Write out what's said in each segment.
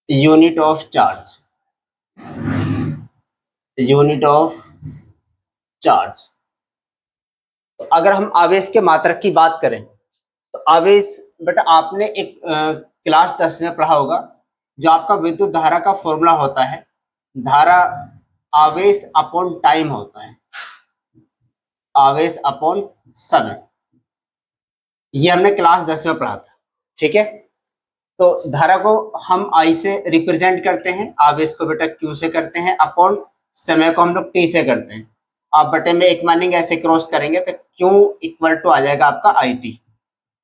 Unit of charge, unit of charge. तो अगर हम आवेश के मात्रक की बात करें तो आवेश, बेटा आपने एक क्लास 10 में पढ़ा होगा, जो आपका विद्युत धारा का फॉर्मूला होता है, धारा आवेश अपॉन टाइम होता है, आवेश अपॉन समय। ये हमने क्लास 10 में पढ़ा था, ठीक है। तो धारा को हम आई से रिप्रेजेंट करते हैं, आवेश को बेटा क्यू से करते हैं, अपॉन समय को हम लोग टी से करते हैं। आप बटे में एक मानेंगे, ऐसे क्रॉस करेंगे तो क्यू इक्वल टू आ जाएगा आपका आई टी,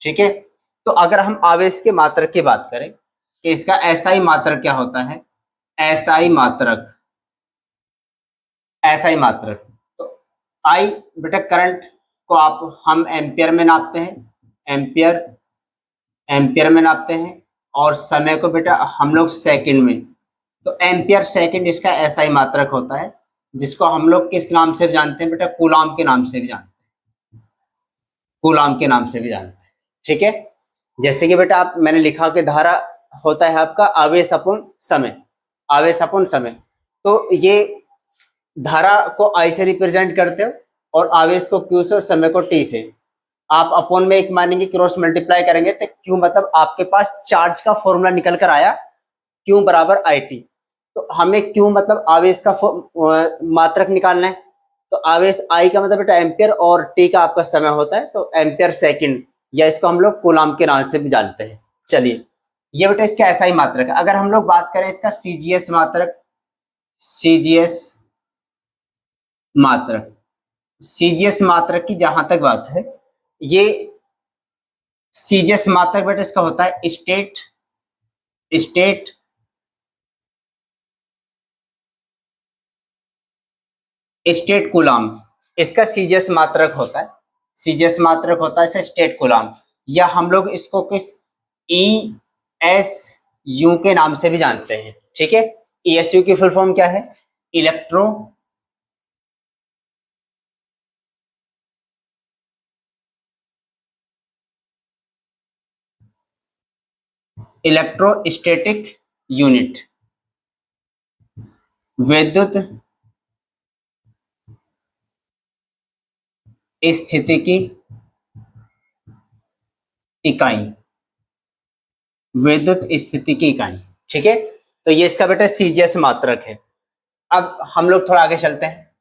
ठीक है। तो अगर हम आवेश के मात्रक की बात करें कि इसका एसआई मात्रक क्या होता है, एसआई मात्रक, एसआई मात्रक। तो आई बेटा करंट को हम एम्पियर में नापते हैं, एम्पियर, एम्पियर में नापते हैं, और समय को बेटा हम लोग सेकंड में। तो एम्पियर सेकंड इसका एसआई मात्रक होता है, जिसको हम लोग किस नाम से जानते हैं बेटा, कूलाम के नाम से भी जानते हैं, कूलाम के नाम से भी जानते हैं, ठीक है। जैसे कि बेटा आप, मैंने लिखा कि धारा होता है आपका आवेश अपॉन समय, आवेश अपॉन समय। तो ये धारा को आई से रिप्रेजेंट करते हो और आवेश को क्यू से और समय को टी से। आप अपॉन में एक मानेंगे, क्रॉस मल्टीप्लाई करेंगे तो क्यू मतलब आपके पास चार्ज का फॉर्मूला निकल कर आया, क्यू बराबर आई टी। तो हमें क्यू मतलब आवेश का मात्रक निकालना है। तो आवेश आई का मतलब बेटा एम्पियर और टी का आपका समय होता है, तो एम्पियर सेकंड, या इसको हम लोग कूलाम के नाम से भी जानते हैं। चलिए, ये बेटा इसका ऐसा ही मात्रक है। अगर हम लोग बात करें इसका सीजीएस मात्रक, सीजीएस मात्रक, सीजीएस मात्रक की जहां तक बात है, ये सीजीएस मात्रक बेटा इसका होता है स्टेट, स्टेट स्टेट कूलाम, इसका सीजीएस मात्रक होता है, सीजीएस मात्रक होता है इसे स्टेट कूलाम, या हम लोग इसको किस ई एस यू के नाम से भी जानते हैं, ठीक है। ई एस यू की फुल फॉर्म क्या है, इलेक्ट्रो इलेक्ट्रोस्टैटिक यूनिट, विद्युत स्थिति की इकाई, विद्युत स्थिति की इकाई, ठीक है। तो ये इसका बेटा सीजीएस मात्रक है। अब हम लोग थोड़ा आगे चलते हैं।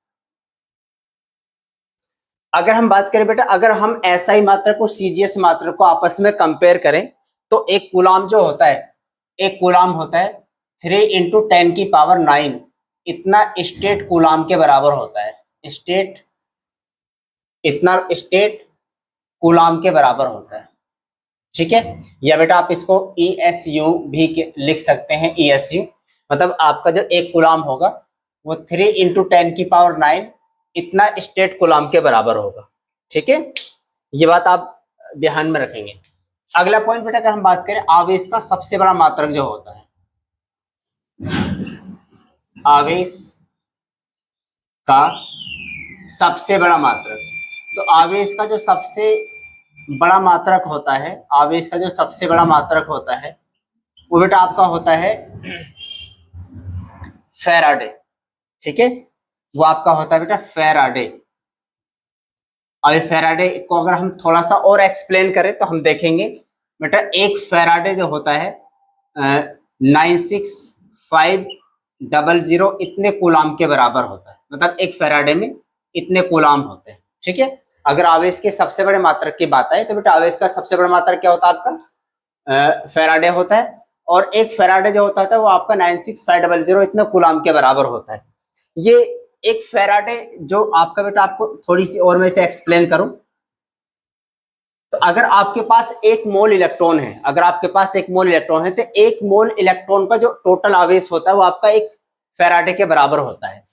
अगर हम बात करें बेटा, अगर हम एसआई मात्रक और सीजीएस मात्रक को आपस में कंपेयर करें तो एक कूलाम जो होता है, एक कूलाम होता है 3 × 10⁹ इतना स्टेट कूलाम के बराबर होता है, स्टेट, इतना स्टेट कूलाम के बराबर होता है, ठीक है। या बेटा आप इसको ESU भी लिख सकते हैं, ESU मतलब आपका जो एक कूलाम होगा वो 3 × 10⁹ इतना स्टेट कूलाम के बराबर होगा, ठीक है। ये बात आप ध्यान में रखेंगे। अगला पॉइंट बेटा, अगर हम बात करें आवेश का सबसे बड़ा मात्रक जो होता है, आवेश का सबसे बड़ा मात्रक, तो आवेश का जो सबसे बड़ा मात्रक होता है, आवेश का जो सबसे बड़ा मात्रक होता है वो बेटा आपका होता है फैराडे, ठीक है। वो आपका होता है बेटा फैराडे। अब फैराडे को अगर हम थोड़ा सा और एक्सप्लेन करें तो हम देखेंगे बेटा, एक फैराडे जो होता है 96500 इतने कूलाम के बराबर होता है, मतलब एक फैराडे में इतने कूलाम होते हैं, ठीक है। अगर आवेश के सबसे बड़े मात्रक की बात है तो बेटा आवेश का सबसे बड़ा मात्रक क्या होता है आपका, फैराडे होता है। और एक फैराडे जो होता है वो आपका 96500 इतने कूलाम के बराबर होता है। ये एक फैराडे जो आपका बेटा, आपको थोड़ी सी और मैं इसे एक्सप्लेन करूं तो अगर आपके पास एक मोल इलेक्ट्रॉन है, अगर आपके पास एक मोल इलेक्ट्रॉन है तो एक मोल इलेक्ट्रॉन का जो टोटल आवेश होता है वो आपका एक फैराडे के बराबर होता है।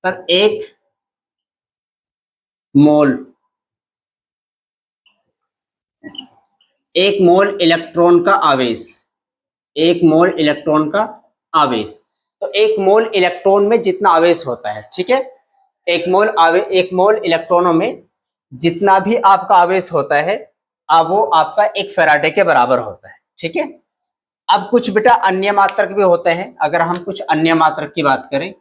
तब एक मोल, एक मोल इलेक्ट्रॉन का आवेश, एक मोल इलेक्ट्रॉन का आवेश, तो एक मोल इलेक्ट्रॉन में जितना आवेश होता है, ठीक है, एक मोल इलेक्ट्रॉनों में जितना भी आपका आवेश होता है अब वो आपका एक फैराडे के बराबर होता है, ठीक है। अब कुछ बेटा अन्य मात्रक भी होते हैं। अगर हम कुछ अन्य मात्रक की बात करें,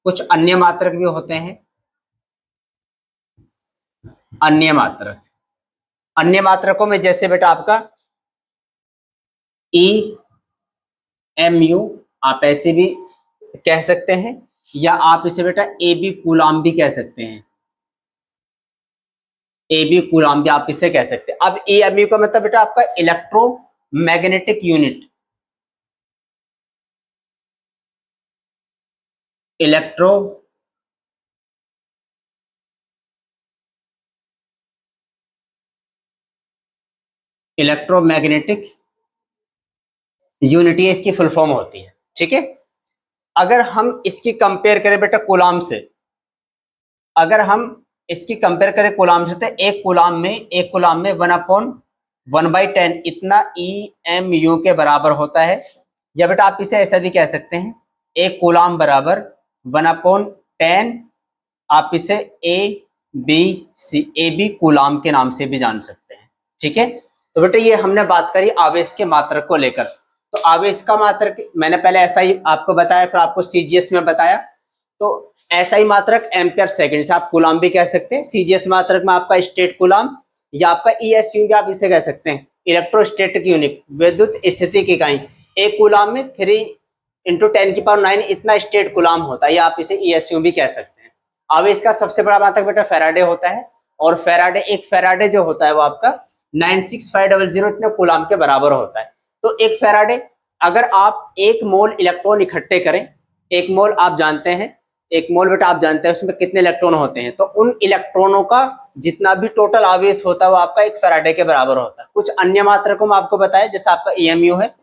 कुछ अन्य मात्रक भी होते हैं। अन्य मात्रक, अन्य मात्रकों में जैसे बेटा आपका ई एम यू, आप ऐसे भी कह सकते हैं, या आप इसे बेटा ए बी कूलाम भी कह सकते हैं। ए बी कूलाम भी आप इसे कह सकते हैं। अब ए एम यू का मतलब बेटा आपका electromagnetic unit, electro electromagnetic unit, ये इसकी फुल फॉर्म होती है। ठीक है। अगर हम इसकी कंपेयर करें बेटा कूलाम से, अगर हम इसकी कंपेयर करें कूलाम से, तो एक कूलाम में 1/1/10 इतना ई एम यू के बराबर होता है। या बेटा आप इसे ऐसा भी कह सकते हैं, एक कूलाम बराबर 1/10, आप इसे ए बी कूलाम के नाम से भी जान सकते हैं। ठीक है। तो बेटा ये हमने बात करी आवेश के मात्रक को लेकर। तो आवेश का मात्रक मैंने पहले ऐसा ही आपको बताया, फिर आपको सीजीएस में बताया। तो ऐसा ही मात्रक एम्पियर सेकंड से आप कूलाम भी कह सकते हैं। सीजीएस मात्रक में आपका स्टेट कूलाम, या आपका ईएसयू भी आप इसे कह सकते हैं, इलेक्ट्रोस्टैटिक यूनिट, विद्युत स्थितिक इकाई। एक कूलाम में 3 × 10⁹ इतना स्टेट कूलाम होता है, या आप इसे ईएसयू भी कह सकते हैं। आवेश का सबसे बड़ा मात्रक बेटा फैराडे होता है, और एक फैराडे जो होता है वो आपका 96500 इतने कूलाम के बराबर होता है। तो एक फैराडे, अगर आप 1 मोल इलेक्ट्रॉन इकट्ठे करें, 1 मोल आप जानते हैं, 1 मोल बेटा आप जानते हैं उसमें कितने इलेक्ट्रॉन होते हैं, तो उन इलेक्ट्रॉनों का जितना भी टोटल आवेश होता है वो आपका एक फैराडे के बराबर होता है। कुछ अन्य मात्रकों में आपको बताया, जैसे आपका ईएमयू है,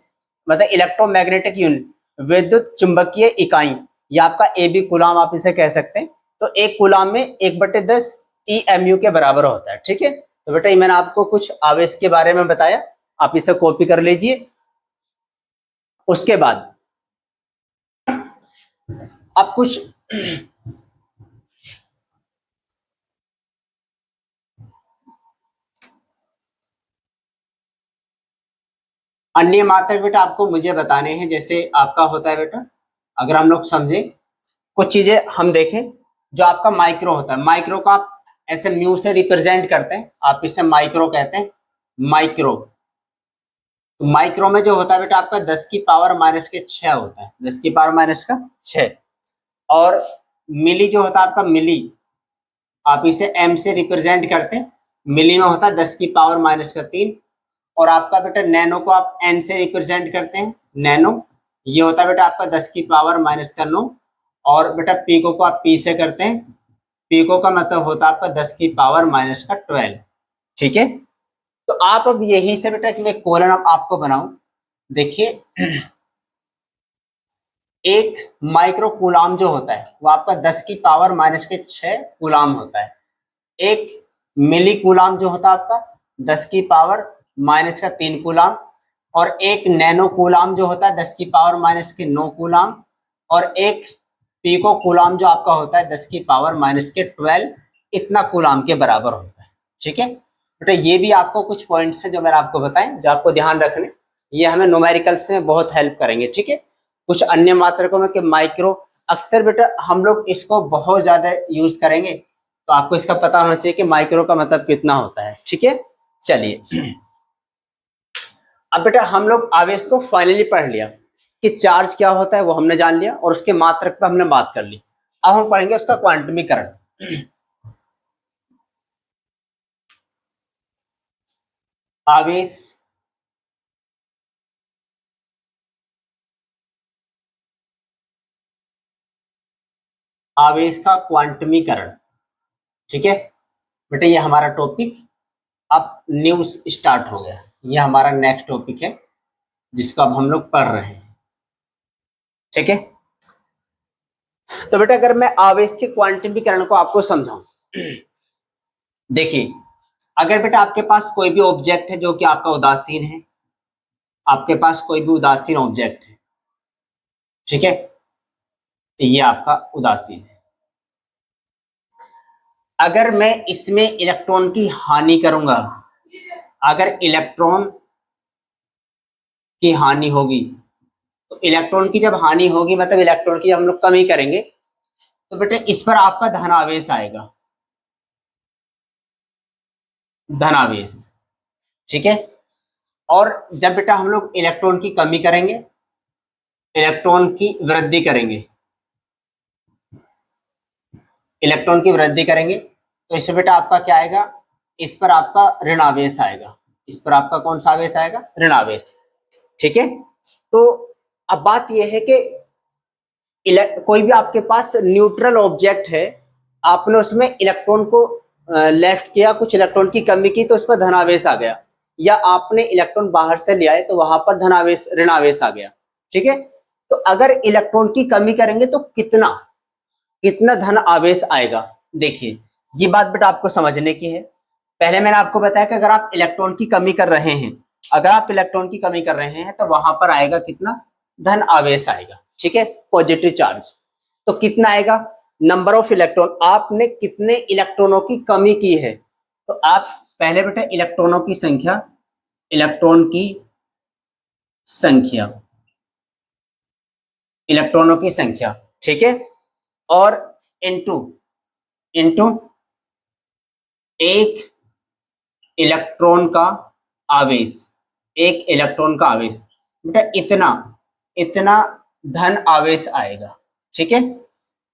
मतलब इलेक्ट्रोमैग्नेटिक यूनिट, विद्युत चुंबकीय इकाई, या आपका ए बी कूलाम आप इसे कह सकते हैं। तो एक कूलाम में 1/10 ईएमयू के बराबर होता है। ठीक है। तो बेटा मैंने आपको कुछ आवेश के बारे में बताया, आप इसे कॉपी कर लीजिए। उसके बाद अब कुछ अन्य मात्रक बेटा आपको मुझे बताने हैं। जैसे आपका होता है बेटा, अगर हम लोग समझे कुछ चीजें हम देखें, जो आपका माइक्रो होता है, माइक्रो को आप ऐसे म्यू से रिप्रेजेंट करते हैं, आप इसे माइक्रो कहते हैं। माइक्रो, तो माइक्रो में जो होता है बेटा आपका 10⁻⁻6 होता है, 10⁻⁻6। और मिली जो होता है आपका मिली, आप इसे एम से रिप्रेजेंट करते हैं, मिली में होता है 10⁻⁻3। और आपका बेटा नैनो को आप एन से रिप्रेजेंट करते हैं, नैनो, ये होता है बेटा आपका 10⁻⁻9। और बेटा पीको को आप पी से करते हैं, पीको का मतलब होता है आपका 10⁻⁻12। ठीक है। तो आप अब यही से बेटा कि मैं कोलन अब आपको बनाऊं, देखिए एक माइक्रो कूलाम जो होता है वो आपका 10⁻⁻6 कूलाम होता है। एक मिली कूलाम जो होता है आपका 10⁻⁻3 कूलाम। और एक नैनो कूलाम जो होता है 10⁻⁻9 कूलाम। और एक पीको कूलाम जो आपका होता है 10⁻⁻12 इतना कूलाम के बराबर होता है। ठीक है बेटा, ये भी आपको कुछ पॉइंट्स है जो मैंने आपको बताएं, जो आपको ध्यान रखने, ये हमें न्यूमेरिकल्स में बहुत हेल्प करेंगे। ठीक है। कुछ अन्य मात्रकों में कि माइक्रो, अक्सर बेटा हम लोग इसको बहुत ज्यादा यूज करेंगे, तो आपको इसका पता होना चाहिए कि माइक्रो का मतलब कितना होता है। ठीक है। चलिए अब बेटा हम लोग आवेश को फाइनली पढ़ लिया कि चार्ज क्या होता है, वो हमने जान लिया, और उसके मात्रक पर हमने बात कर ली। अब हम पढ़ेंगे उसका क्वांटमीकरण। आवेश आवेश का क्वांटमीकरण। ठीक है बेटा, ये हमारा टॉपिक अब न्यू स्टार्ट हो गया, ये हमारा नेक्स्ट टॉपिक है जिसको अब हम लोग पढ़ रहे हैं। ठीक है। तो बेटा अगर मैं आवेश के क्वांटमीकरण को आपको समझाऊं, देखिए अगर बेटा आपके पास कोई भी ऑब्जेक्ट है जो कि आपका उदासीन है, आपके पास कोई भी उदासीन ऑब्जेक्ट है, ठीक है, ये आपका उदासीन है। अगर मैं इसमें इलेक्ट्रॉन की हानि करूंगा, अगर इलेक्ट्रॉन की हानि होगी, तो इलेक्ट्रॉन की जब हानि होगी मतलब इलेक्ट्रॉन की हम लोग कमी करेंगे, तो बेटे इस पर आपका धनावेश आएगा, धनावेश। ठीक है। और जब बेटा हम लोग इलेक्ट्रॉन की कमी करेंगे, इलेक्ट्रॉन की वृद्धि करेंगे, इलेक्ट्रॉन की वृद्धि करेंगे, तो इससे बेटा आपका क्या आएगा, इस पर आपका ऋणावेश आएगा, इस पर आपका कौन सा आवेश आएगा, ऋणावेश। ठीक है। तो अब बात यह है कि कोई भी आपके पास न्यूट्रल ऑब्जेक्ट है, आपने उसमें इलेक्ट्रॉन को लेफ्ट किया, कुछ इलेक्ट्रॉन की कमी की, तो उस पर धनावेश आ गया, या आपने इलेक्ट्रॉन बाहर से ले आए तो वहां पर धनावेश ऋणावेश आ गया। ठीक है। तो अगर इलेक्ट्रॉन की कमी करेंगे तो कितना कितना धन आवेश आएगा, देखिए ये बात बेटा आपको समझने की है। पहले मैंने आपको बताया कि अगर आप इलेक्ट्रॉन की कमी कर रहे हैं, अगर आप इलेक्ट्रॉन की कमी कर रहे हैं तो वहां पर आएगा कितना, धन आवेश आएगा। ठीक है, पॉजिटिव चार्ज। तो कितना आएगा, नंबर ऑफ इलेक्ट्रॉन, आपने कितने इलेक्ट्रॉनों की कमी की है, तो आप पहले बेटा इलेक्ट्रॉनों की संख्या, इलेक्ट्रॉन की संख्या, इलेक्ट्रॉनों की संख्या, ठीक है, और इनटू इनटू एक इलेक्ट्रॉन का आवेश, एक इलेक्ट्रॉन का आवेश, बेटा इतना इतना धन आवेश आएगा। ठीक है।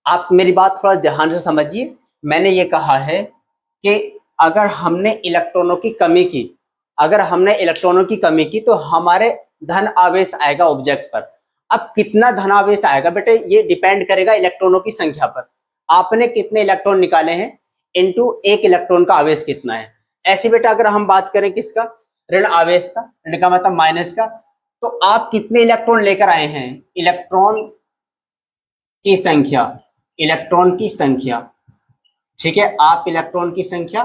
आप मेरी बात थोड़ा ध्यान से समझिए। मैंने ये कहा है कि अगर हमने इलेक्ट्रॉनों की कमी की, अगर हमने इलेक्ट्रॉनों की कमी की तो हमारे धन आवेश आएगा ऑब्जेक्ट पर। अब कितना धन आवेश आएगा बेटे, ये डिपेंड करेगा इलेक्ट्रॉनों की संख्या पर। आपने कितने इलेक्ट्रॉन निकाले हैं इनटू एक इलेक्ट्रॉन का आवेश कितना है। ऐसे बेटा अगर हम बात करें किसका, ऋण आवेश का, ऋण का मतलब माइनस का, तो आप कितने इलेक्ट्रॉन लेकर आए हैं, इलेक्ट्रॉन की संख्या, इलेक्ट्रॉन की संख्या। ठीक है, आप इलेक्ट्रॉन की संख्या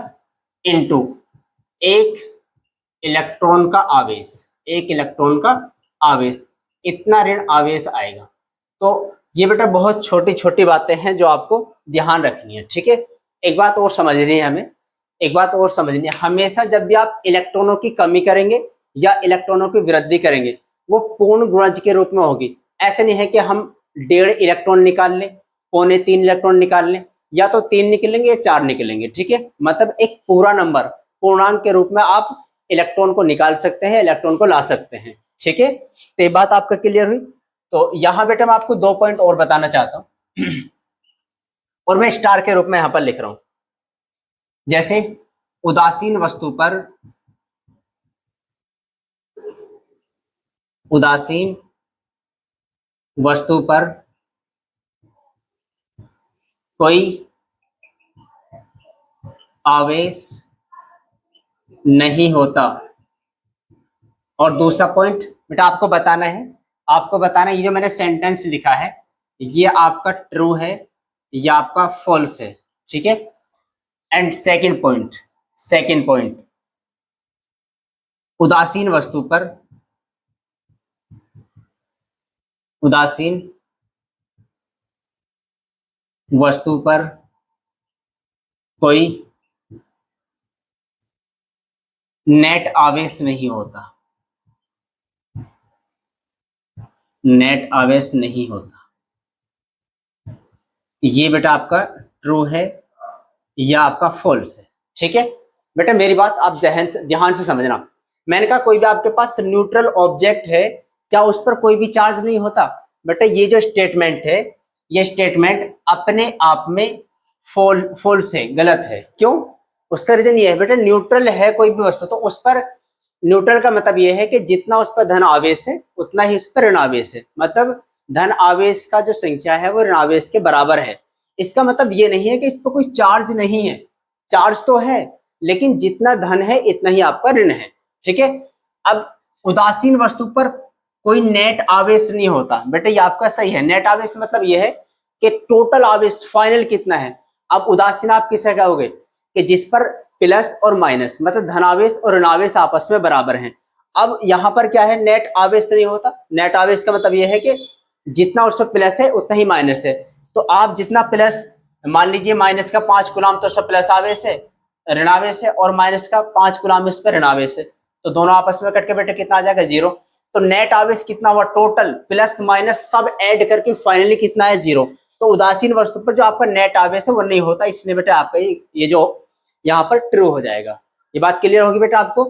इनटू एक इलेक्ट्रॉन का आवेश, एक इलेक्ट्रॉन का आवेश, इतना ऋण आवेश आएगा। तो ये बेटा बहुत छोटी छोटी बातें हैं जो आपको ध्यान रखनी है। ठीक है। एक बात और समझनी है हमें, एक बात और समझनी है, हमेशा जब भी आप इलेक्ट्रॉनों की कमी करेंगे या इलेक्ट्रॉनों की वृद्धि करेंगे वो पूर्ण गुणज के रूप में होगी। ऐसे नहीं है कि हम 1.5 इलेक्ट्रॉन निकाल लें, 2.25 इलेक्ट्रॉन निकाल लें, या तो 3 निकलेंगे या 4 निकलेंगे। ठीक है, मतलब एक पूरा नंबर पूर्णांक के रूप में आप इलेक्ट्रॉन को निकाल सकते हैं, इलेक्ट्रॉन को ला सकते हैं। ठीक है, तो ये बात आपका क्लियर हुई। तो यहां बेटा मैं आपको 2 पॉइंट और बताना चाहता हूं और मैं स्टार के रूप में यहां पर लिख रहा हूं। जैसे उदासीन वस्तु पर, उदासीन वस्तु पर कोई आवेश नहीं होता। और दूसरा पॉइंट बेटा आपको बताना है, आपको बताना है ये जो मैंने सेंटेंस लिखा है ये आपका ट्रू है या आपका फॉल्स है। ठीक है। And second point, second point, उदासीन वस्तु पर, उदासीन वस्तु पर कोई नेट आवेश नहीं होता, नेट आवेश नहीं होता। ये बेटा आपका ट्रू है या आपका फॉल्स है। ठीक है बेटा, मेरी बात आप ध्यान से समझना। मैंने कहा कोई भी आपके पास न्यूट्रल ऑब्जेक्ट है, क्या उस पर कोई भी चार्ज नहीं होता। बेटा ये जो स्टेटमेंट है, ये स्टेटमेंट अपने आप में फॉल्स है, गलत है। क्यों, उसका रीजन ये है बेटा, न्यूट्रल है कोई भी वस्तु तो उस पर, न्यूट्रल का मतलब ये है कि जितना उस पर धन आवेश है उतना ही उस पर ऋण आवेश है। मतलब धन आवेश का जो संख्या है वो ऋण आवेश के बराबर है। इसका मतलब ये नहीं है कि इस पर कोई चार्ज नहीं है, चार्ज तो है लेकिन जितना धन है इतना ही आपका ऋण है। ठीक है। अब उदासीन वस्तु पर कोई नेट आवेश नहीं होता, बेटा ये आपका सही है। नेट आवेश मतलब ये है कि टोटल आवेश फाइनल कितना है। अब उदासीन आप किसे कहोगे कि जिस पर प्लस और माइनस मतलब धनावेश और ऋणावेश आपस में बराबर हैं। अब यहाँ पर क्या है, नेट आवेश नहीं होता। नेट आवेश का मतलब यह है कि जितना उस पर प्लस है उतना ही माइनस है। तो आप जितना प्लस, मान लीजिए माइनस का 5 कूलम तो उस पर प्लस आवेश है, ऋणावेश है, और माइनस का 5 कूलम इस पर ऋणावेश है, तो दोनों आपस में कट के बेटे कितना आ जाएगा, 0। तो नेट आवेश कितना हुआ, टोटल प्लस माइनस सब ऐड करके फाइनली कितना है, 0। तो उदासीन वस्तु पर जो आपका नेट आवेश है वो नहीं होता, इसलिए बेटा आपका ये जो यहाँ पर ट्रू हो जाएगा। ये बात क्लियर होगी बेटा आपको।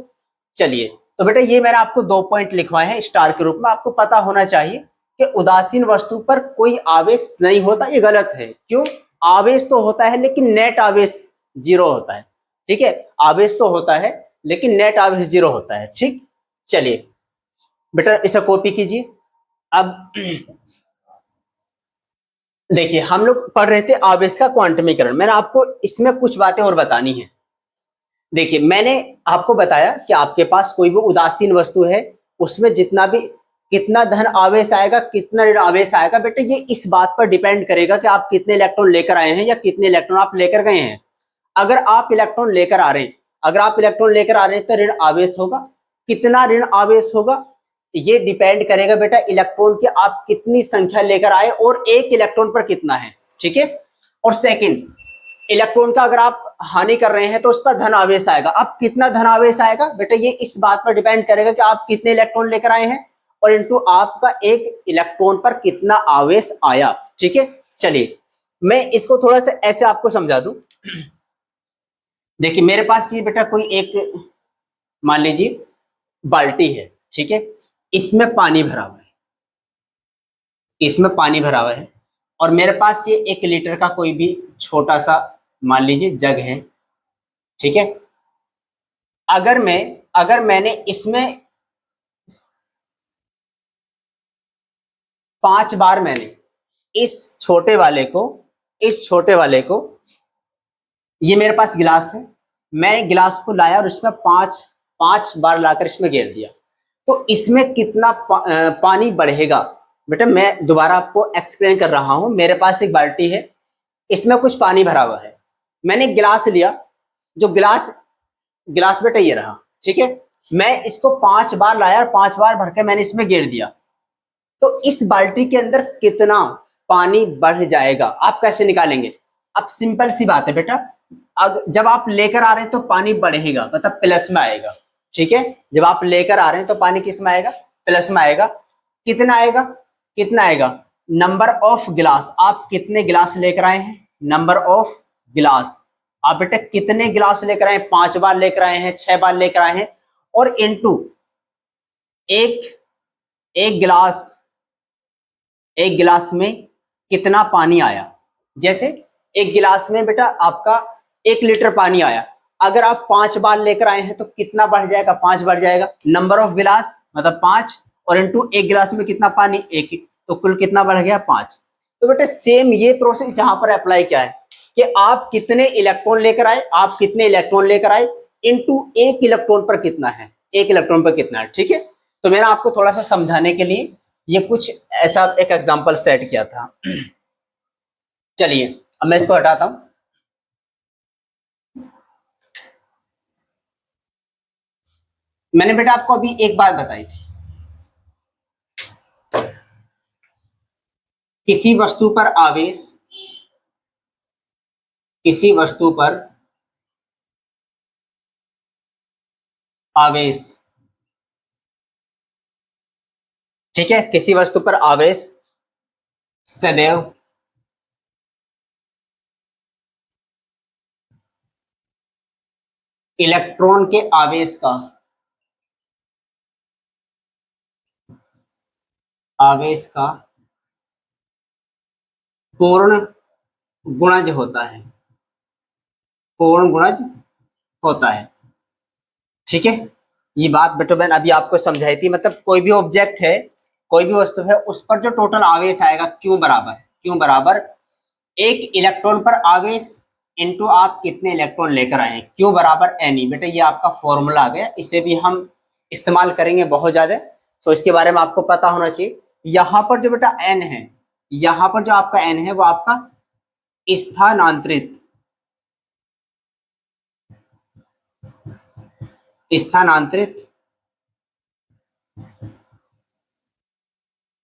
चलिए, तो बेटा ये मैंने आपको 2 पॉइंट लिखवाए हैं स्टार के रूप में। आपको पता होना चाहिए कि उदासीन वस्तु पर कोई आवेश नहीं होता, ये गलत है। क्यों? आवेश तो होता है लेकिन नेट आवेश 0 होता है। ठीक है, आवेश तो होता है लेकिन नेट आवेश 0 होता है। ठीक, चलिए बेटा इसे कॉपी कीजिए। अब देखिए, हम लोग पढ़ रहे थे आवेश का क्वांटमीकरण। मैंने आपको इसमें कुछ बातें और बतानी है। देखिए, मैंने आपको बताया कि आपके पास कोई भी उदासीन वस्तु है, उसमें जितना भी कितना धन आवेश आएगा, कितना ऋण आवेश आएगा, बेटा ये इस बात पर डिपेंड करेगा कि आप कितने इलेक्ट्रॉन लेकर आए हैं या कितने इलेक्ट्रॉन आप लेकर गए हैं। अगर आप इलेक्ट्रॉन लेकर आ रहे हैं, तो ऋण आवेश होगा। कितना ऋण आवेश होगा ये डिपेंड करेगा बेटा इलेक्ट्रॉन की आप कितनी संख्या लेकर आए और एक इलेक्ट्रॉन पर कितना है। ठीक है, और सेकंड, इलेक्ट्रॉन का अगर आप हानि कर रहे हैं तो उस पर धन आवेश आएगा। अब कितना धन आवेश आएगा बेटा ये इस बात पर डिपेंड करेगा कि आप कितने इलेक्ट्रॉन लेकर आए हैं और इनटू आपका एक इलेक्ट्रॉन पर कितना आवेश आया। ठीक है, चलिए मैं इसको थोड़ा सा ऐसे आपको समझा दूं। देखिए, मेरे पास ये बेटा कोई एक मान लीजिए बाल्टी है। ठीक है, इसमें पानी भरा हुआ है, और मेरे पास ये 1 लीटर का कोई भी छोटा सा मान लीजिए जग है। ठीक है, अगर मैंने इसमें 5 बार मैंने इस छोटे वाले को ये मेरे पास गिलास है, मैं गिलास को लाया और इसमें 5 बार लाकर इसमें गिर दिया, तो इसमें कितना पानी बढ़ेगा। बेटा मैं दोबारा आपको एक्सप्लेन कर रहा हूं। मेरे पास एक बाल्टी है, इसमें कुछ पानी भरा हुआ है, मैंने गिलास लिया, जो गिलास बेटा ये रहा। ठीक है, मैं इसको 5 बार लाया और 5 बार भर के मैंने इसमें गिर दिया, तो इस बाल्टी के अंदर कितना पानी बढ़ जाएगा आप कैसे निकालेंगे? अब सिंपल सी बात है बेटा, जब आप लेकर आ रहे हैं तो पानी बढ़ेगा, मतलब प्लस में आएगा। ठीक है, जब आप लेकर आ रहे हैं तो पानी किस में आएगा? प्लस में आएगा। कितना आएगा? नंबर ऑफ गिलास, आप कितने गिलास लेकर आए हैं, नंबर ऑफ गिलास। आप बेटा कितने गिलास लेकर आए हैं? 5 बार लेकर आए हैं, 6 बार लेकर आए हैं, और इनटू एक गिलास में कितना पानी आया। जैसे एक गिलास में बेटा आपका 1 लीटर पानी आया, अगर आप 5 बार लेकर आए हैं तो कितना बढ़ जाएगा? 5 बढ़ जाएगा। नंबर ऑफ गिलास मतलब 5 और इनटू एक गिलास में कितना पानी? 1, तो कुल कितना बढ़ गया? 5। तो बेटा सेम ये प्रोसेस यहाँ पर अप्लाई क्या है कि आप कितने इलेक्ट्रॉन लेकर आए इनटू एक इलेक्ट्रॉन पर कितना है। ठीक है, तो मैंने आपको थोड़ा सा समझाने के लिए ये कुछ ऐसा एक एग्जांपल सेट किया था। चलिए अब मैं इसको हटाता हूं। मैंने बेटा आपको अभी एक बात बताई थी, किसी वस्तु पर आवेश, ठीक है, किसी वस्तु पर आवेश सदैव इलेक्ट्रॉन के आवेश का पूर्ण गुणज होता है। ठीक है, ये बात बेटा मैंने अभी आपको समझाई थी। मतलब कोई भी ऑब्जेक्ट है, कोई भी वस्तु है, उस पर जो टोटल आवेश आएगा क्यू बराबर एक इलेक्ट्रॉन पर आवेश इनटू आप कितने इलेक्ट्रॉन लेकर आए हैं, क्यू बराबर एन ई। बेटा ये आपका फॉर्मूला आ गया, इसे भी हम इस्तेमाल करेंगे बहुत ज्यादा, तो इसके बारे में आपको पता होना चाहिए। यहाँ पर जो बेटा एन है, यहाँ पर जो आपका एन है वो आपका स्थानांतरित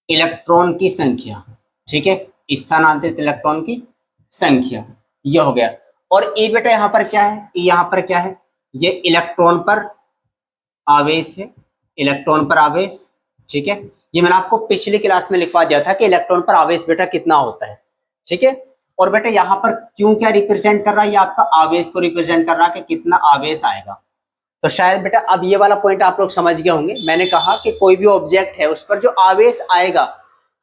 इलेक्ट्रॉन की संख्या। ठीक है, स्थानांतरित इलेक्ट्रॉन की संख्या ये हो गया। और ए बेटा यहाँ पर क्या है? ये इलेक्ट्रॉन पर आवेश है, ठीक है, ये मैंने आपको पिछली क्लास में लिखवा दिया था कि इलेक्ट्रॉन पर आवेश बेटा कितना होता है। ठीक है, और बेटा यहाँ पर क्यों क्या रिप्रेजेंट कर रहा है, ये आपका आवेश को रिप्रेजेंट कर रहा है कि कितना आवेश आएगा। तो शायद बेटा अब ये वाला पॉइंट आप लोग समझ गए होंगे। मैंने कहा कि कोई भी ऑब्जेक्ट है उस पर जो आवेश आएगा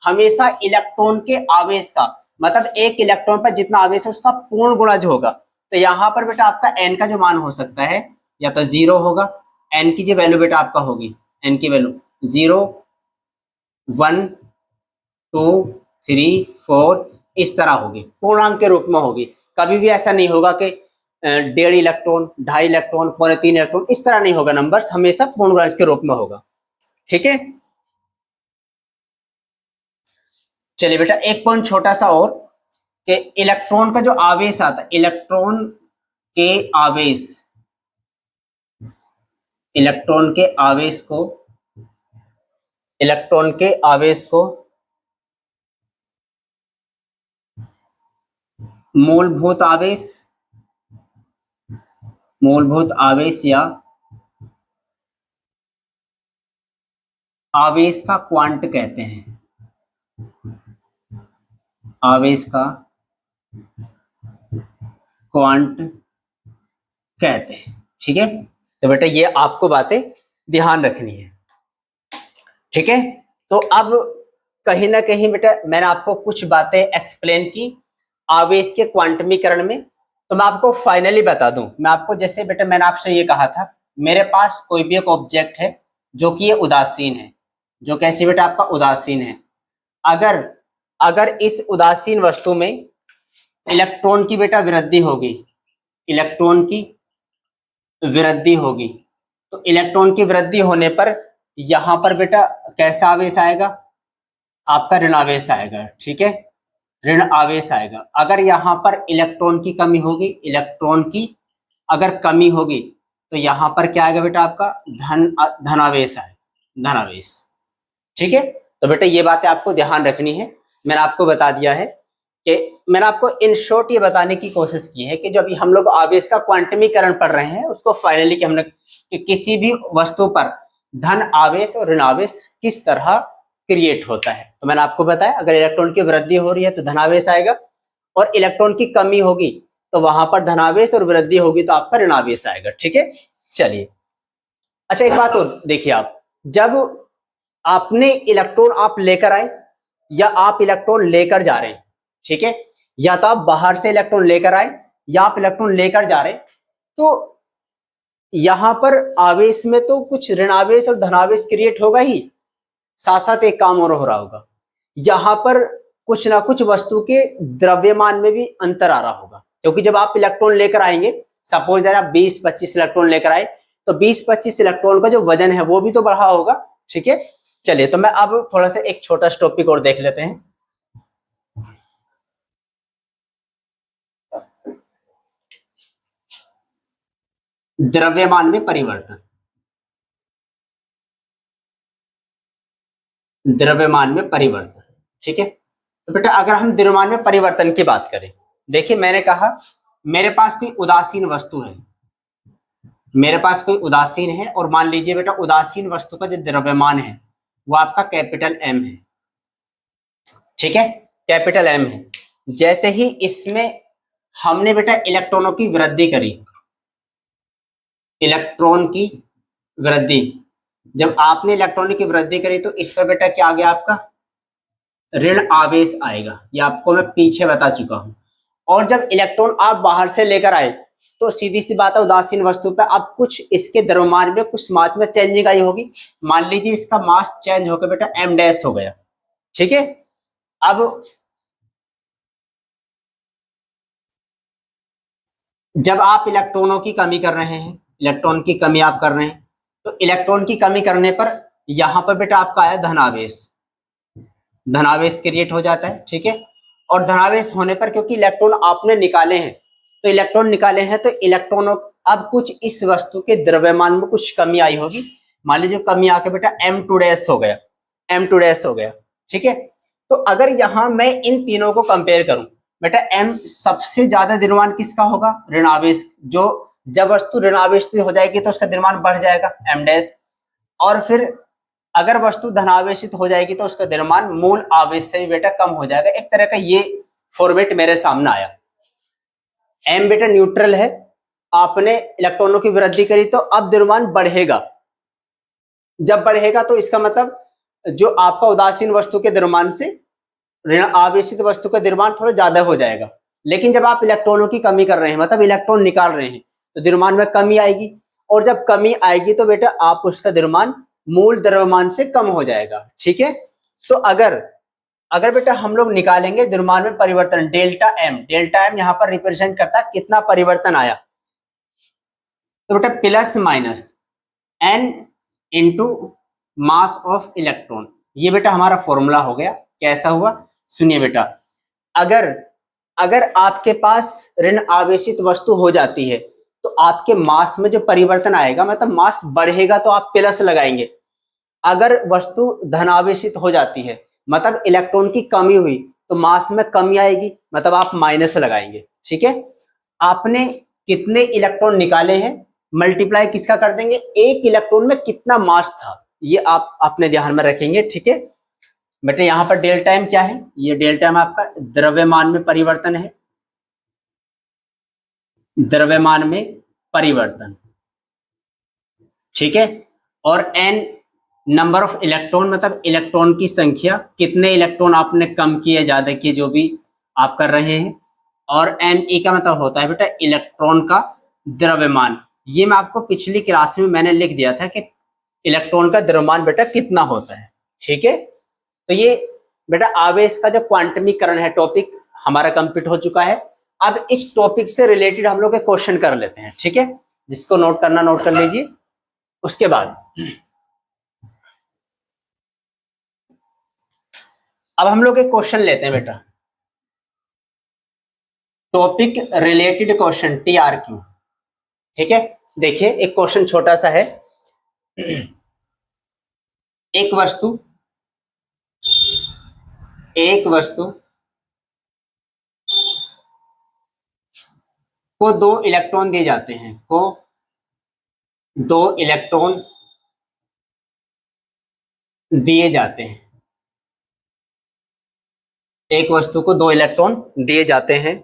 हमेशा इलेक्ट्रॉन के आवेश का, मतलब एक इलेक्ट्रॉन पर जितना आवेश है उसका पूर्ण गुणा जो होगा। तो यहाँ पर बेटा आपका एन का जो मान हो सकता है या तो 0 होगा, एन की जो वैल्यू बेटा आपका होगी, एन की वैल्यू 0, 1, 2, 3, 4 इस तरह होगी, पूर्णांक के रूप में होगी। कभी भी ऐसा नहीं होगा कि 1.5 इलेक्ट्रॉन, 2.5 इलेक्ट्रॉन, 3.25 इलेक्ट्रॉन, इस तरह नहीं होगा, नंबर्स हमेशा पूर्णांक के रूप में होगा। ठीक है, चलिए बेटा एक पॉइंट छोटा सा और, कि इलेक्ट्रॉन का जो आवेश आता है, इलेक्ट्रॉन के आवेश, इलेक्ट्रॉन के आवेश को, इलेक्ट्रॉन के आवेश को मूलभूत आवेश, मूलभूत आवेश या आवेश का क्वांट कहते हैं, आवेश का क्वांट कहते हैं। ठीक है, तो बेटा ये आपको बातें ध्यान रखनी है। ठीक है, तो अब कहीं ना कहीं बेटा मैंने आपको कुछ बातें एक्सप्लेन की आवेश के क्वांटमीकरण में। तो मैं आपको फाइनली बता दूं, मैं आपको जैसे बेटा मैंने आपसे ये कहा था, मेरे पास कोई भी एक ऑब्जेक्ट है जो कि ये उदासीन है, जो कैसी बेटा आपका उदासीन है। अगर अगर इस उदासीन वस्तु में इलेक्ट्रॉन की बेटा वृद्धि होगी, इलेक्ट्रॉन की वृद्धि होगी, तो इलेक्ट्रॉन की वृद्धि होने पर यहां पर बेटा कैसा आवेश आएगा, आपका ऋणावेश आएगा। ठीक है, ऋण आवेश आएगा। अगर यहाँ पर इलेक्ट्रॉन की कमी होगी, इलेक्ट्रॉन की अगर कमी होगी तो यहाँ पर क्या आएगा बेटा आपका धनावेश आएगा, धनावेश। ठीक है, तो बेटा ये बातें आपको ध्यान रखनी है। मैंने आपको बता दिया है कि मैंने आपको इन शॉर्ट ये बताने की कोशिश की है कि जब हम लोग आवेश का क्वांटमीकरण पढ़ रहे हैं उसको फाइनली कि हमने कि किसी भी वस्तु पर धन आवेश और ऋण आवेश किस तरह क्रिएट होता है। तो मैंने आपको बताया अगर इलेक्ट्रॉन की वृद्धि हो रही है तो धनावेश आएगा, और इलेक्ट्रॉन की कमी होगी तो वहां पर धनावेश और वृद्धि होगी तो आपका ऋणावेश आएगा। ठीक है, चलिए अच्छा एक बात और देखिए, आप जब आपने इलेक्ट्रॉन आप लेकर आए या आप इलेक्ट्रॉन लेकर जा रहे हैं, ठीक है, या तो आप बाहर से इलेक्ट्रॉन लेकर आए या आप इलेक्ट्रॉन लेकर जा रहे हैं, तो यहां पर आवेश में तो कुछ ऋणावेश और धनावेश क्रिएट होगा ही, साथ साथ एक काम और हो रहा होगा, यहां पर कुछ ना कुछ वस्तु के द्रव्यमान में भी अंतर आ रहा होगा। क्योंकि जब आप इलेक्ट्रॉन लेकर आएंगे, सपोज आप 20-25 इलेक्ट्रॉन लेकर आए, तो 20-25 इलेक्ट्रॉन का जो वजन है वो भी तो बढ़ा होगा। ठीक है, चलिए तो मैं अब थोड़ा सा एक छोटा सा टॉपिक और देख लेते हैं। द्रव्यमान में परिवर्तन, द्रव्यमान में परिवर्तन। ठीक है, तो बेटा अगर हम द्रव्यमान में परिवर्तन की बात करें, देखिए मैंने कहा मेरे पास कोई उदासीन वस्तु है, मेरे पास कोई उदासीन है, और मान लीजिए बेटा उदासीन वस्तु का जो द्रव्यमान है वो आपका कैपिटल एम है। ठीक है, कैपिटल एम है। जैसे ही इसमें हमने बेटा इलेक्ट्रॉनों की वृद्धि करी, इलेक्ट्रॉन की वृद्धि, जब आपने इलेक्ट्रॉन की वृद्धि करी तो इस पर बेटा क्या आ गया, आपका ऋण आवेश आएगा। ये आपको मैं पीछे बता चुका हूं। और जब इलेक्ट्रॉन आप बाहर से लेकर आए तो सीधी सी बात है उदासीन वस्तु पे अब कुछ इसके द्रव्यमान में कुछ मास में चेंजिंग आई होगी। मान लीजिए इसका मास चेंज होकर बेटा एम डैश हो गया। ठीक है, अब जब आप इलेक्ट्रॉनों की कमी कर रहे हैं, इलेक्ट्रॉन की कमी आप कर रहे हैं, तो इलेक्ट्रॉन की कमी करने पर यहां पर बेटा आपका आया धनावेश, धनावेश क्रिएट हो जाता है। ठीक है, और धनावेश होने पर क्योंकि इलेक्ट्रॉन आपने निकाले हैं, तो इलेक्ट्रॉन निकाले हैं तो इलेक्ट्रॉनों अब कुछ इस वस्तु के द्रव्यमान में कुछ कमी आई होगी। मान लीजिए कमी आके बेटा m2 डैश हो गया, m2 डैश हो गया। ठीक है, तो अगर यहां मैं इन तीनों को कंपेयर करूं बेटा, m सबसे ज्यादा द्रव्यमान किसका होगा, ऋणावेश। जो जब वस्तु ऋणावेश हो जाएगी तो उसका द्रव्यमान बढ़ जाएगा m डैश, और फिर अगर वस्तु धनावेशित हो जाएगी तो उसका द्रव्यमान मूल आवेश से भी बेटा कम हो जाएगा। एक तरह का ये फॉर्मेट मेरे सामने आया। एम बेटा न्यूट्रल है, आपने इलेक्ट्रॉनों की वृद्धि करी तो अब द्रव्यमान बढ़ेगा। जब बढ़ेगा तो इसका मतलब जो आपका उदासीन वस्तु के द्रव्यमान से ऋण आवेशित वस्तु का द्रव्यमान थोड़ा ज्यादा हो जाएगा। लेकिन जब आप इलेक्ट्रॉनों की कमी कर रहे हैं, मतलब इलेक्ट्रॉन निकाल रहे हैं, तो द्रव्यमान में कमी आएगी, और जब कमी आएगी तो बेटा आप उसका द्रव्यमान मूल द्रव्यमान से कम हो जाएगा। ठीक है, तो अगर बेटा हम लोग निकालेंगे द्रव्यमान में परिवर्तन डेल्टा एम यहाँ पर रिप्रेजेंट करता है कितना परिवर्तन आया, तो beta plus minus N into mass of electron. ये बेटा हमारा फॉर्मूला हो गया। कैसा हुआ, सुनिए बेटा, अगर आपके पास ऋण आवेशित वस्तु हो जाती है तो आपके मास में जो परिवर्तन आएगा, मतलब मास बढ़ेगा तो आप प्लस लगाएंगे। अगर वस्तु धनावेशित हो जाती है, मतलब इलेक्ट्रॉन की कमी हुई, तो मास में कमी आएगी, मतलब आप माइनस लगाएंगे। ठीक है, आपने कितने इलेक्ट्रॉन निकाले हैं, मल्टीप्लाई किसका कर देंगे, एक इलेक्ट्रॉन में कितना मास था, ये आप अपने ध्यान में रखेंगे। ठीक है बेटे, यहां पर डेल्टा एम क्या है, ये डेल्टा एम आपका द्रव्यमान में परिवर्तन है, द्रव्यमान में परिवर्तन। ठीक है, और एन नंबर ऑफ इलेक्ट्रॉन, मतलब इलेक्ट्रॉन की संख्या, कितने इलेक्ट्रॉन आपने कम किए ज्यादा किए जो भी आप कर रहे हैं, और एन ई का मतलब होता है बेटा इलेक्ट्रॉन का द्रव्यमान। ये मैं आपको पिछली क्लास में मैंने लिख दिया था कि इलेक्ट्रॉन का द्रव्यमान बेटा कितना होता है। ठीक है, तो ये बेटा आवेश का जो क्वांटमीकरण है टॉपिक हमारा कंप्लीट हो चुका है। अब इस टॉपिक से रिलेटेड हम लोग एक क्वेश्चन कर लेते हैं। ठीक है, जिसको नोट करना नोट कर लीजिए। उसके बाद अब हम लोग एक क्वेश्चन लेते हैं बेटा, टॉपिक रिलेटेड क्वेश्चन TRQ। ठीक है, देखिए एक क्वेश्चन छोटा सा है। एक वस्तु को 2 इलेक्ट्रॉन दिए जाते हैं, को 2 इलेक्ट्रॉन दिए जाते हैं। एक वस्तु को 2 इलेक्ट्रॉन दिए जाते हैं,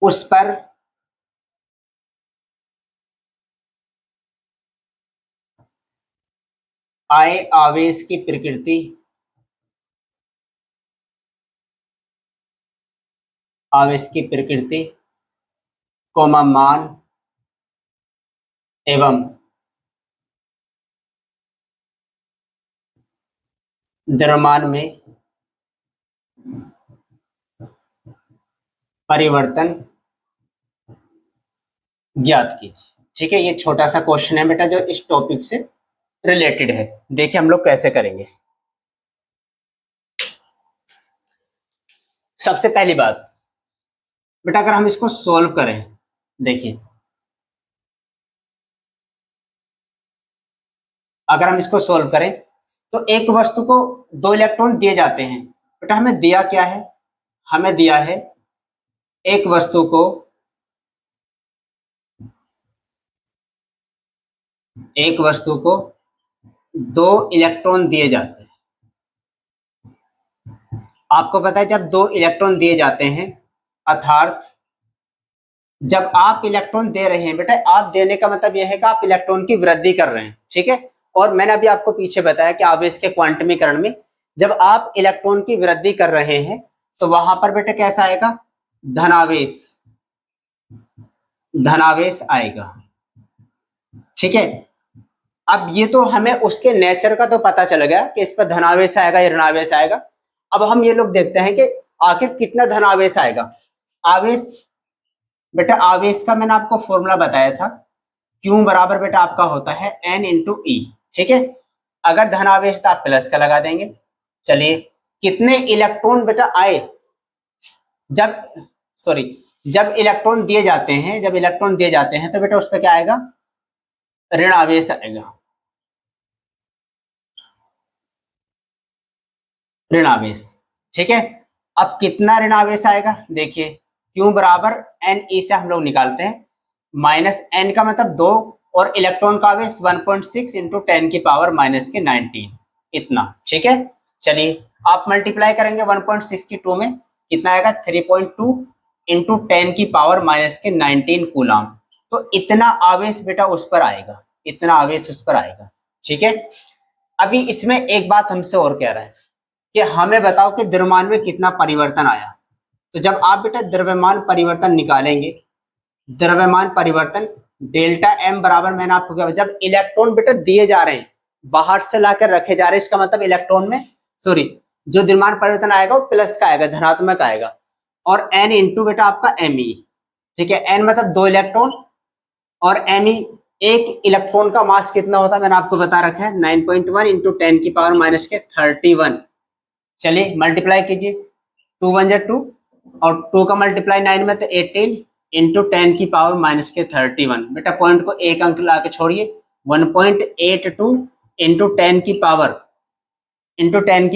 उस पर आए आवेश की प्रकृति, कोमा मान एवं द्रव्यमान में परिवर्तन ज्ञात कीजिए। ठीक है, ये छोटा सा क्वेश्चन है बेटा जो इस टॉपिक से रिलेटेड है। देखिए हम लोग कैसे करेंगे। सबसे पहली बात बेटा, अगर हम इसको सॉल्व करें, देखिए अगर हम इसको सॉल्व करें तो एक वस्तु को 2 इलेक्ट्रॉन दिए जाते हैं। बेटा हमें दिया क्या है, हमें दिया है एक वस्तु को एक वस्तु को 2 इलेक्ट्रॉन दिए जाते हैं। आपको पता है जब 2 इलेक्ट्रॉन दिए जाते हैं, अर्थात जब आप इलेक्ट्रॉन दे रहे हैं बेटा, आप देने का मतलब यह है कि आप इलेक्ट्रॉन की वृद्धि कर रहे हैं। ठीक है, और मैंने अभी आपको पीछे बताया कि आवेश के क्वांटमीकरण में जब आप इलेक्ट्रॉन की वृद्धि कर रहे हैं तो वहां पर बेटा कैसा आएगा, धनावेश आएगा। ठीक है, अब ये तो हमें उसके नेचर का तो पता चल गया कि इस पर धनावेश आएगा या ऋणावेश आएगा। अब हम ये लोग देखते हैं कि आखिर कितना धनावेश आएगा। आवेश बेटा, आवेश का मैंने आपको फॉर्मूला बताया था, Q बराबर बेटा आपका होता है N इंटू ई। ठीक है, अगर धनावेश तो आप प्लस का लगा देंगे। चलिए, कितने इलेक्ट्रॉन बेटा आए, जब इलेक्ट्रॉन दिए जाते हैं, तो बेटा उस पर क्या आएगा, ऋण आवेश आएगा, ऋण आवेश। ठीक है, अब कितना ऋण आवेश आएगा, देखिए Q बराबर N E से हम लोग निकालते हैं, माइनस n का मतलब 2 और इलेक्ट्रॉन का आवेश 1.6 इंटू 10 की पावर माइनस के 19 इतना। ठीक है, चलिए आप मल्टीप्लाई करेंगे 1.6 की 2 में कितना आएगा 3.2 इंटू 10 की पावर माइनस के 19 कूलम। तो इतना आवेश बेटा उस पर आएगा, इतना आवेश उस पर आएगा। ठीक है, अभी इसमें एक बात हमसे और कह रहा है कि हमें बताओ कि द्रव्यमान में कितना परिवर्तन आया। तो जब आप बेटा द्रव्यमान परिवर्तन निकालेंगे, द्रव्यमान परिवर्तन डेल्टा एम बराबर, मैंने आपको क्या, जब इलेक्ट्रॉन बेटा दिए जा रहे हैं बाहर से लाकर रखे जा रहे हैं, इसका मतलब इलेक्ट्रॉन में सॉरी जो द्रव्यमान परिवर्तन आएगा वो प्लस का आएगा, धनात्मक आएगा। और एन इंटू बेटा आपका एम ई। ठीक है, एन मतलब 2 इलेक्ट्रॉन और एम ई, एक इलेक्ट्रॉन का मास कितना होता है मैंने आपको बता रखा है 9.1 इंटू 10 की पावर माइनस के 31। चलिए मल्टीप्लाई कीजिए, 2 1 जा 2 और 2 का मल्टीप्लाई 9 में तो 18 इंटू 10 की पावर माइनस के 31। बेटा पॉइंट को एक अंक ला के छोड़िए, 1.82 इंटू 10 की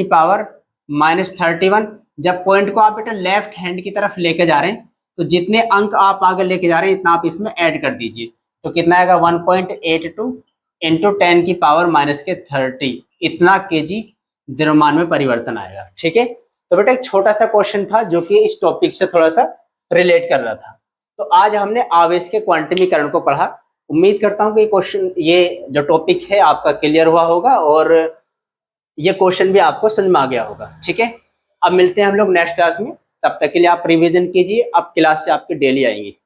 पावर माइनस 31। जब पॉइंट को आप बेटा लेफ्ट हैंड की तरफ लेके जा रहे हैं तो जितने अंक आप आगे लेके जा रहे हैं इतना आप इसमें ऐड कर दीजिए, तो कितना आएगा 1.82 इंटू 10 की पावर माइनस के 30, इतना केजी द्रव्यमान में परिवर्तन आएगा। ठीक है, तो बेटा एक छोटा सा क्वेश्चन था जो कि इस टॉपिक से थोड़ा सा रिलेट कर रहा था। तो आज हमने आवेश के क्वांटमीकरण को पढ़ा। उम्मीद करता हूँ कि क्वेश्चन, ये जो टॉपिक है आपका क्लियर हुआ होगा और ये क्वेश्चन भी आपको समझ में आ गया होगा। ठीक है, अब मिलते हैं हम लोग नेक्स्ट क्लास में, तब तक के लिए आप रिवीजन कीजिए, अब क्लास से आपकी डेली आएंगी।